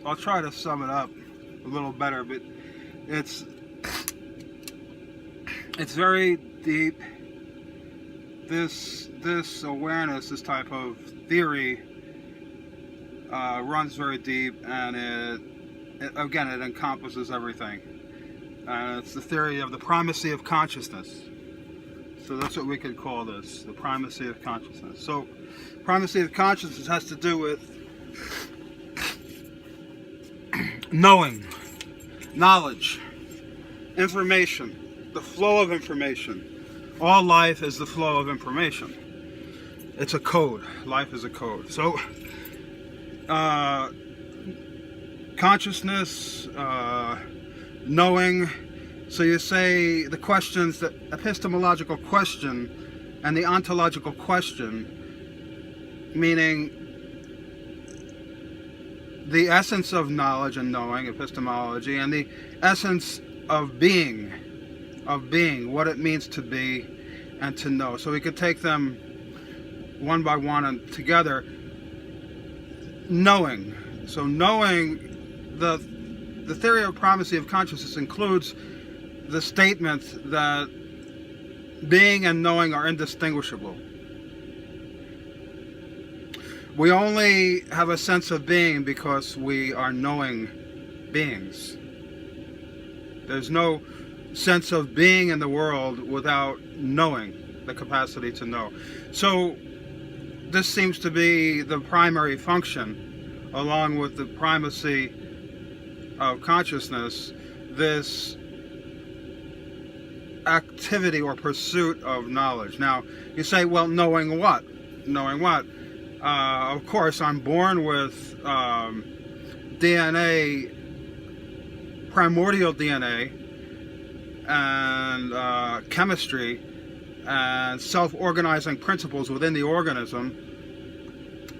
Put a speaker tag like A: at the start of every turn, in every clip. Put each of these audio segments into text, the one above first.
A: I'll try to sum it up a little better, but it's very deep. This awareness, this type of theory, runs very deep, and it encompasses everything. It's the theory of the primacy of consciousness. So that's what we could call this, the primacy of consciousness. So, primacy of consciousness has to do with knowing, knowledge, information, the flow of information. All life is the flow of information. It's a code. Life is a code. So, consciousness, knowing. So you say the questions, the epistemological question and the ontological question, meaning the essence of knowledge and knowing, epistemology, and the essence of being, what it means to be and to know. So we could take them one by one and together. Knowing. So knowing, the theory of primacy of consciousness includes the statement that being and knowing are indistinguishable. We only have a sense of being because we are knowing beings. There's no sense of being in the world without knowing, the capacity to know. So this seems to be the primary function, along with the primacy of consciousness, this activity or pursuit of knowledge. Now, you say, well, knowing what? Knowing what? Of course, I'm born with DNA, primordial DNA, and chemistry, and self-organizing principles within the organism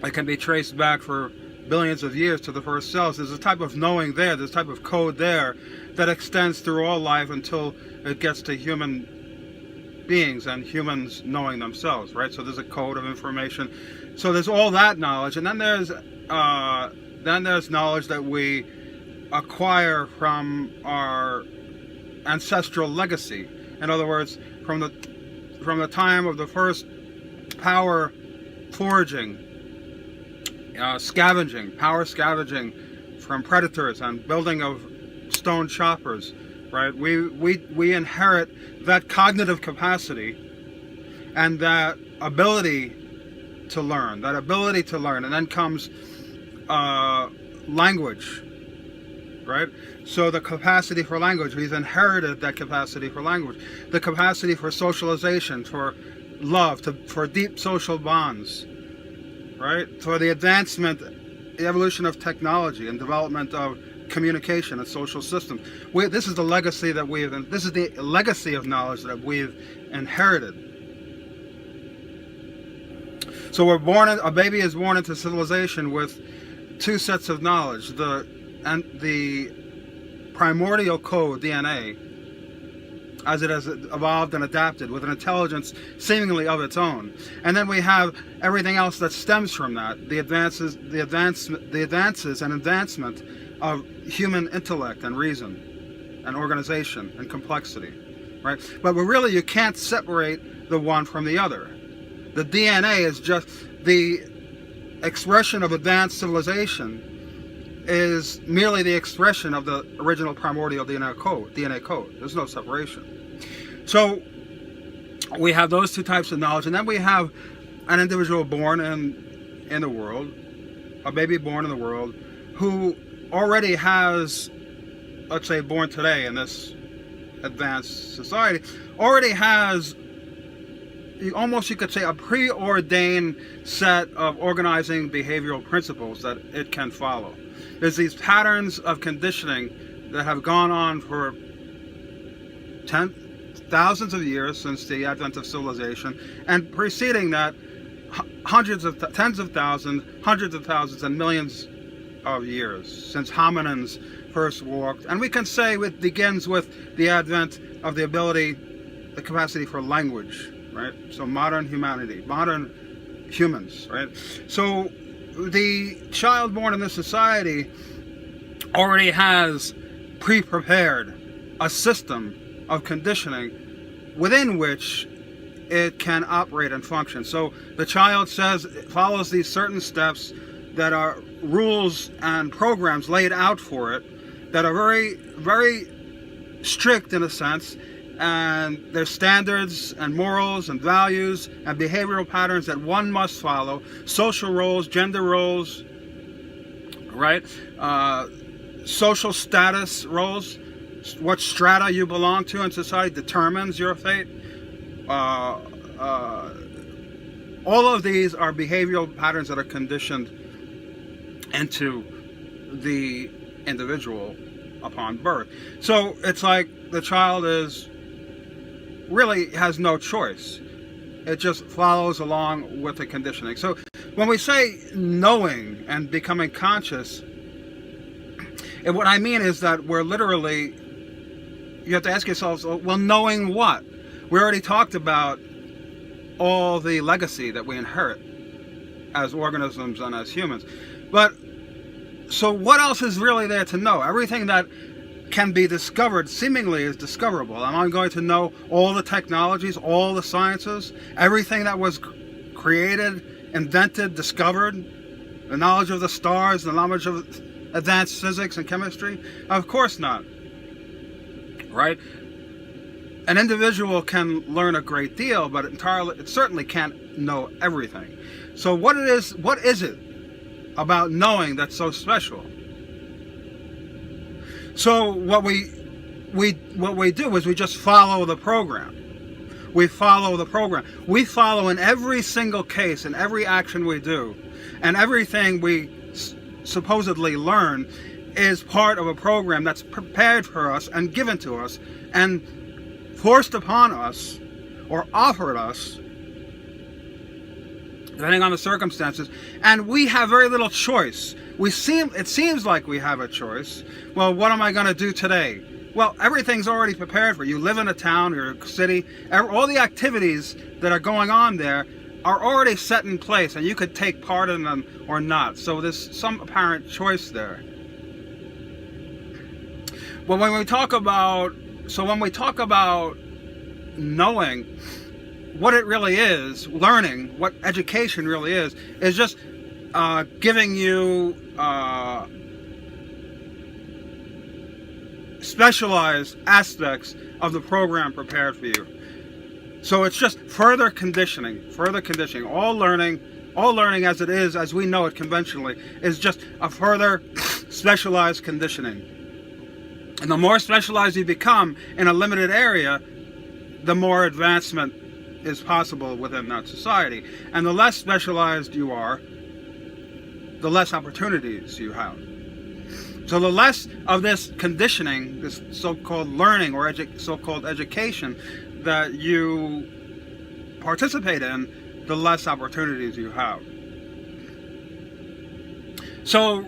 A: that can be traced back for billions of years to the first cells. There's a type of knowing there, there's a type of code there that extends through all life until it gets to human beings and humans knowing themselves, right? So there's a code of information. So there's all that knowledge, and then there's knowledge that we acquire from our ancestral legacy. In other words, from the time of the first power foraging, power scavenging from predators and building of stone choppers, right? We inherit that cognitive capacity and that ability to learn, and then comes language, right? So the capacity for language, we've inherited that capacity for language, the capacity for socialization, for love, for deep social bonds, right? For the advancement, the evolution of technology and development of communication and social systems. This is the legacy that this is the legacy of knowledge that we've inherited. So a baby is born into civilization with two sets of knowledge, the primordial code, DNA, as it has evolved and adapted with an intelligence seemingly of its own. And then we have everything else that stems from that, the advances and advancement of human intellect and reason and organization and complexity, right? But really, you can't separate the one from the other. The DNA is just the expression of advanced civilization, is merely the expression of the original primordial DNA code. There's no separation. So we have those two types of knowledge, and then we have an individual born in the world, a baby born in the world, who already has, let's say born today in this advanced society, already has you could say a preordained set of organizing behavioral principles that it can follow. There's these patterns of conditioning that have gone on for thousands of years since the advent of civilization, and preceding that, tens of thousands, hundreds of thousands, and millions of years since hominins first walked. And we can say it begins with the advent of the capacity for language, right? So modern humanity, modern humans, right? So the child born in this society already has pre-prepared a system of conditioning within which it can operate and function. So the child follows these certain steps that are rules and programs laid out for it that are very, very strict in a sense, and there's standards and morals and values and behavioral patterns that one must follow, social roles, gender roles, right? Social status roles, what strata you belong to in society determines your fate. All of these are behavioral patterns that are conditioned into the individual upon birth. So it's like the child really has no choice. It just follows along with the conditioning. So when we say knowing and becoming conscious, what I mean is that we're literally, you have to ask yourselves, well, knowing what? We already talked about all the legacy that we inherit as organisms and as humans. But, so what else is really there to know? Everything that can be discovered seemingly is discoverable. Am I going to know all the technologies, all the sciences, everything that was created, invented, discovered, the knowledge of the stars, the knowledge of advanced physics and chemistry? Of course not. Right? An individual can learn a great deal, but it certainly can't know everything. So what is it about knowing that's so special? So what we do is we just follow the program. We follow the program. We follow in every single case, in every action we do, and everything we supposedly learn is part of a program that's prepared for us and given to us and forced upon us or offered us, depending on the circumstances, and we have very little choice. It seems like we have a choice. Well, what am I going to do today? Well, everything's already prepared for you. You live in a town or a city. All the activities that are going on there are already set in place, and you could take part in them or not. So there's some apparent choice there. But when we talk about knowing, what it really is, learning, what education really is just giving you specialized aspects of the program prepared for you. So it's just further conditioning. All learning as it is, as we know it conventionally, is just a further specialized conditioning. And the more specialized you become in a limited area, the more advancement is possible within that society. And the less specialized you are, the less opportunities you have. So the less of this conditioning, this so-called learning or so-called education that you participate in, the less opportunities you have. So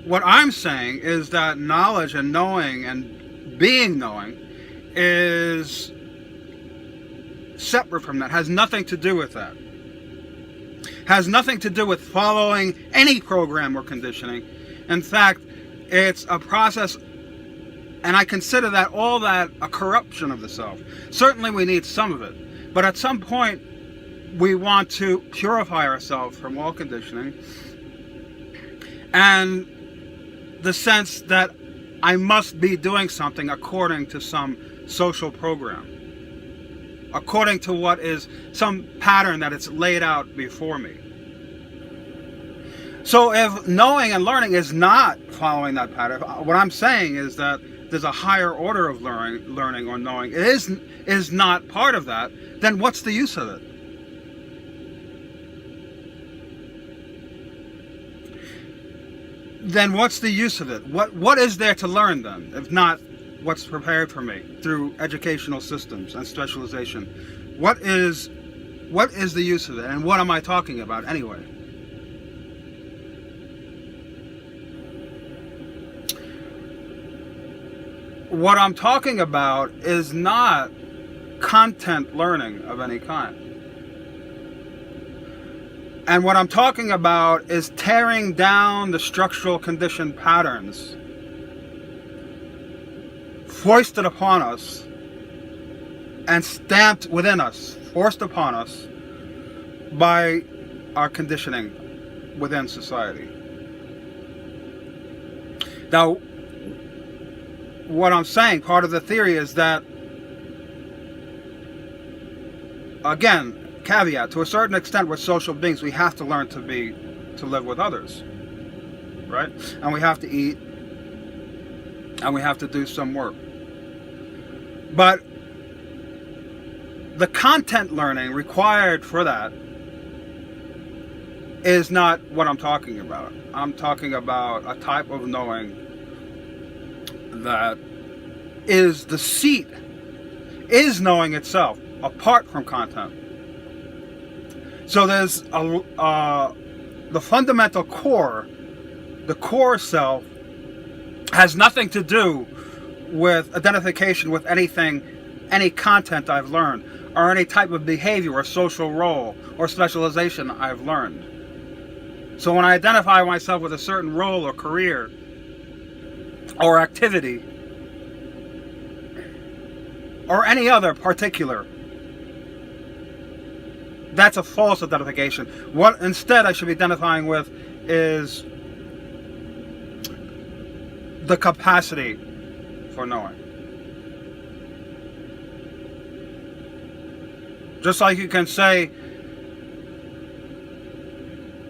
A: what I'm saying is that knowledge and knowing and being knowing is separate from that, has nothing to do with that. Has nothing to do with following any program or conditioning. In fact, it's a process, and I consider all that a corruption of the self. Certainly we need some of it, but at some point we want to purify ourselves from all conditioning, and the sense that I must be doing something according to some social program, according to what is some pattern that it's laid out before me. So if knowing and learning is not following that pattern, what I'm saying is that there's a higher order of learning or knowing. It is not part of that, then what's the use of it? Then what's the use of it? What is there to learn then, if not what's prepared for me through educational systems and specialization? What is the use of it, and what am I talking about anyway? What I'm talking about is not content learning of any kind. And what I'm talking about is tearing down the structural conditioned patterns foisted upon us and stamped within us, forced upon us by our conditioning within society. Now, what I'm saying, part of the theory is that, again, caveat, to a certain extent we're social beings. We have to learn to live with others, right? And we have to eat, and we have to do some work. But the content learning required for that is not what I'm talking about. I'm talking about a type of knowing that is the seat, is knowing itself, apart from content. So there's the fundamental core, the core self, has nothing to do with identification with anything, any content I've learned, or any type of behavior or social role or specialization I've learned. So when I identify myself with a certain role or career or activity or any other particular, that's a false identification. What instead I should be identifying with is the capacity for knowing. Just like you can say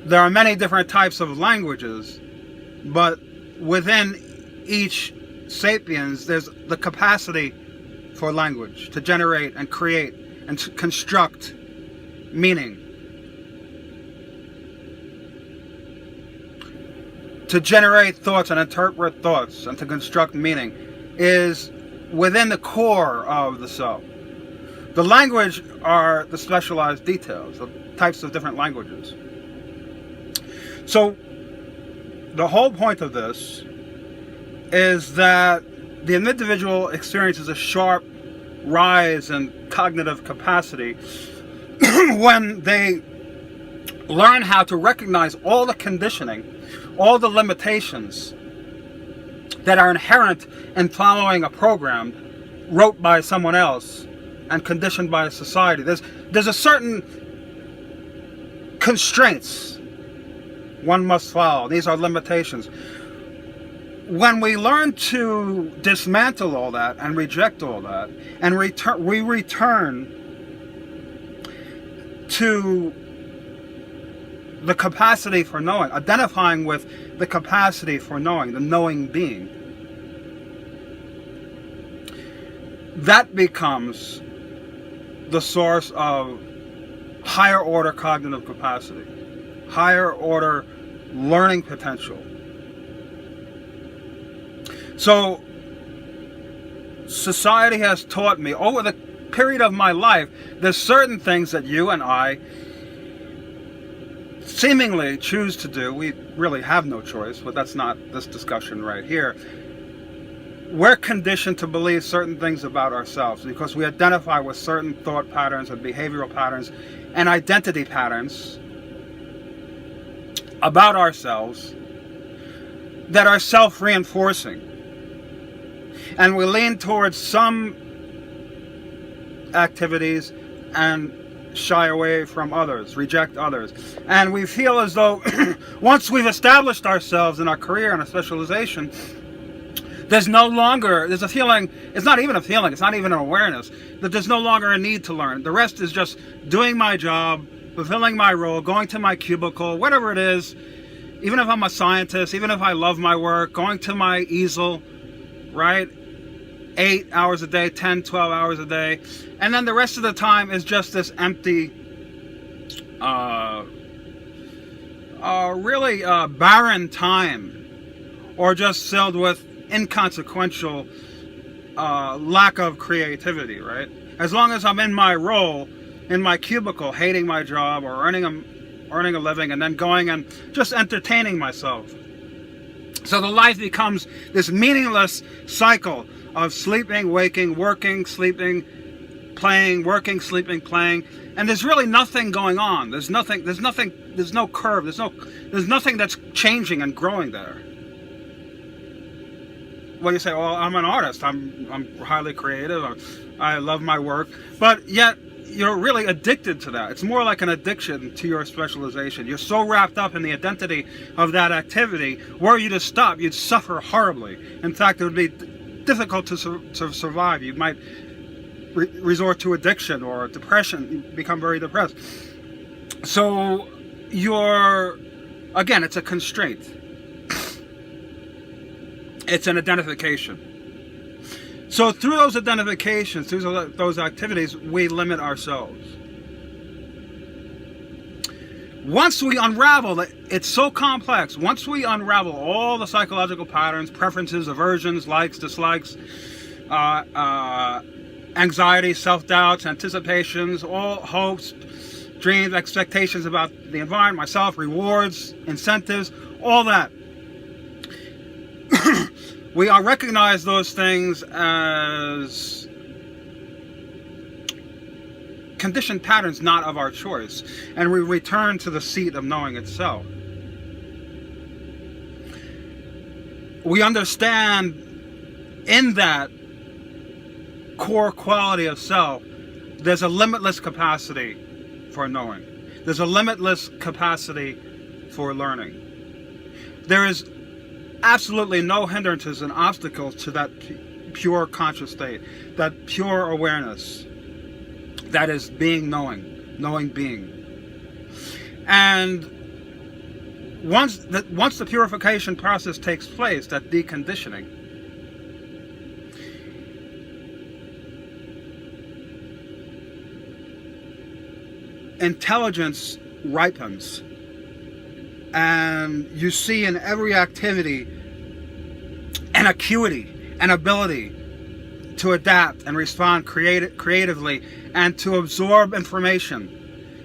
A: there are many different types of languages, but within each sapiens there's the capacity for language to generate and create and to construct meaning, to generate thoughts and interpret thoughts and to construct meaning is within the core of the self. The language are the specialized details, the types of different languages. So the whole point of this is that the individual experiences a sharp rise in cognitive capacity when they learn how to recognize all the conditioning, all the limitations that are inherent in following a program wrote by someone else and conditioned by a society. There's a certain constraints one must follow. These are limitations. When we learn to dismantle all that and reject all that and we return to the capacity for knowing, identifying with the capacity for knowing, the knowing being, that becomes the source of higher order cognitive capacity, higher order learning potential. So society has taught me over the period of my life, there's certain things that you and I seemingly choose to do. We really have no choice, but that's not this discussion right here. We're conditioned to believe certain things about ourselves because we identify with certain thought patterns and behavioral patterns and identity patterns about ourselves that are self-reinforcing. And we lean towards some activities and shy away from others, reject others. And we feel as though once we've established ourselves in our career and our specialization, there's a feeling, it's not even a feeling, it's not even an awareness, that there's no longer a need to learn. The rest is just doing my job, fulfilling my role, going to my cubicle, whatever it is, even if I'm a scientist, even if I love my work, going to my easel, right? 8 hours a day, 10, 12 hours a day. And then the rest of the time is just this empty, really barren time, or just filled with inconsequential lack of creativity, right? As long as I'm in my role, in my cubicle, hating my job or earning a living and then going and just entertaining myself. So the life becomes this meaningless cycle of sleeping, waking, working, sleeping, playing, working, sleeping, playing. And there's really nothing going on. There's no curve. There's nothing that's changing and growing there. Well, you say, well, I'm an artist. I'm highly creative. I love my work. But yet, you're really addicted to that. It's more like an addiction to your specialization. You're so wrapped up in the identity of that activity, were you to stop, you'd suffer horribly. In fact, it would be difficult to survive. You might resort to addiction or depression. You become very depressed. So again, it's a constraint. It's an identification. So through those identifications, through those activities, we limit ourselves. Once we unravel it, it's so complex. Once we unravel all the psychological patterns, preferences, aversions, likes, dislikes, anxiety, self-doubts, anticipations, all hopes, dreams, expectations about the environment, myself, rewards, incentives, all that. We recognize those things as conditioned patterns not of our choice, and we return to the seat of knowing itself. We understand in that core quality of self, there's a limitless capacity for knowing. There's a limitless capacity for learning. There is absolutely no hindrances and obstacles to that pure conscious state, that pure awareness that is being knowing being. And once the purification process takes place, that deconditioning, intelligence ripens. And you see in every activity an acuity, an ability to adapt and respond creatively, and to absorb information,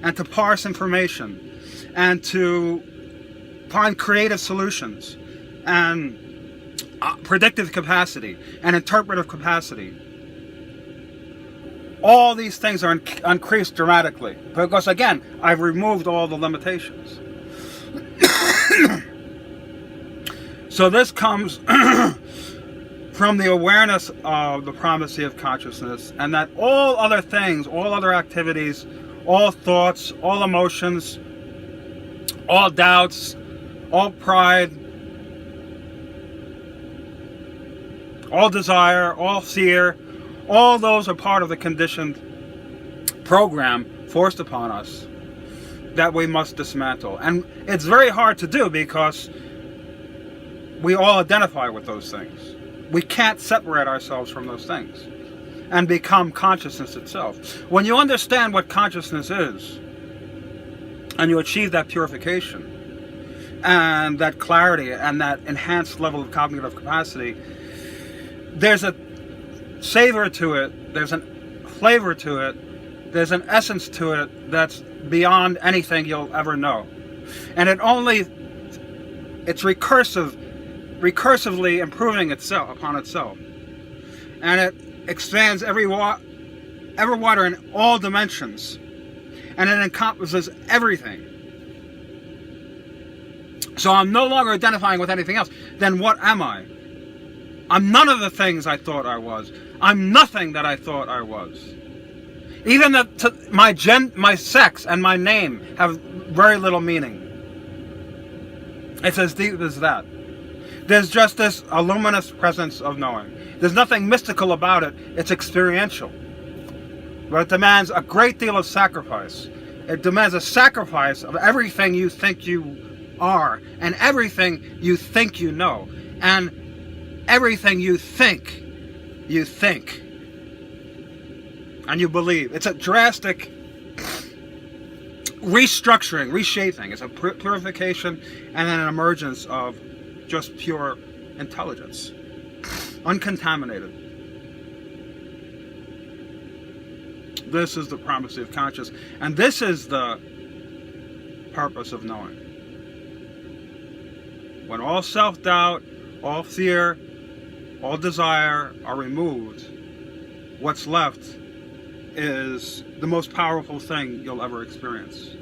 A: and to parse information, and to find creative solutions, and predictive capacity, and interpretive capacity. All these things are increased dramatically, because again, I've removed all the limitations. So this comes from the awareness of the primacy of consciousness, and that all other things, all other activities, all thoughts, all emotions, all doubts, all pride, all desire, all fear, all those are part of the conditioned program forced upon us that we must dismantle. And it's very hard to do because we all identify with those things. We can't separate ourselves from those things and become consciousness itself. When you understand what consciousness is, and you achieve that purification and that clarity and that enhanced level of cognitive capacity, there's a savor to it, there's a flavor to it, there's an essence to it that's beyond anything you'll ever know. And it's recursively improving itself upon itself. And it expands ever wider in all dimensions. And it encompasses everything. So I'm no longer identifying with anything else. Then what am I? I'm none of the things I thought I was. I'm nothing that I thought I was. Even my sex and my name have very little meaning. It's as deep as that. There's just this luminous presence of knowing. There's nothing mystical about it. It's experiential. But it demands a great deal of sacrifice. It demands a sacrifice of everything you think you are, and everything you think you know, and everything you think, and you believe. It's a drastic restructuring, reshaping. It's a purification and then an emergence of just pure intelligence, uncontaminated. This is the primacy of consciousness, and this is the purpose of knowing. When all self-doubt, all fear, all desire are removed, what's left is the most powerful thing you'll ever experience.